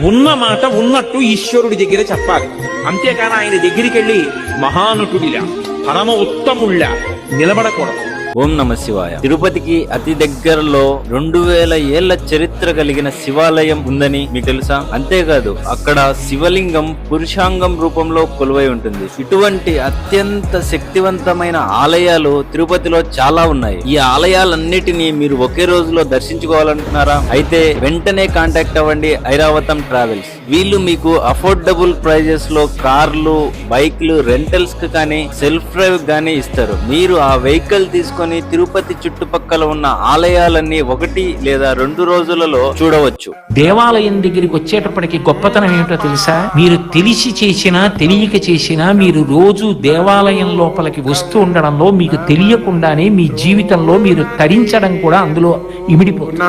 ఉన్న మాట ఉన్నట్టు ఈశ్వరుడి దగ్గర చెప్పాలి. అంతేకాని ఆయన దగ్గరికి వెళ్ళి మహానటుడిలా పరమ ఉత్తముళ్ళ నిలబడకూడదు. ఓం నమ శివాయ. తిరుపతికి అతి దగ్గరలో 2000 ఏళ్ల చరిత్ర కలిగిన శివాలయం ఉందని మీకు తెలుసా? అంతేకాదు అక్కడ శివలింగం పురుషాంగం రూపంలో కొలువై ఉంటుంది. ఇటువంటి అత్యంత శక్తివంతమైన ఆలయాలు తిరుపతిలో చాలా ఉన్నాయి. ఈ ఆలయాలన్నిటినీ మీరు ఒకే రోజులో దర్శించుకోవాలనుకున్నారా? అయితే వెంటనే కాంటాక్ట్ అవ్వండి ఐరావతం ట్రావెల్స్. వీళ్ళు మీకు అఫోర్డబుల్ ప్రైజెస్ లో కార్లు, బైక్లు రెంటల్స్ కి కానీ సెల్ఫ్ డ్రైవ్ గానీ ఇస్తారు. మీరు ఆ వెహికల్ తీసుకొని తిరుపతి చుట్టుపక్కల ఉన్న ఆలయాలన్నీ 1 లేదా 2 రోజులలో చూడవచ్చు. దేవాలయం దగ్గరికి వచ్చేటప్పటికి గొప్పతనం ఏమిటో తెలుసా? మీరు తెలిసి చేసినా తెలియక చేసినా మీరు రోజు దేవాలయం లోపలికి వస్తూ ఉండడంలో మీకు తెలియకుండానే మీ జీవితంలో మీరు తరించడం కూడా అందులో ఇమిడిపోతుంది.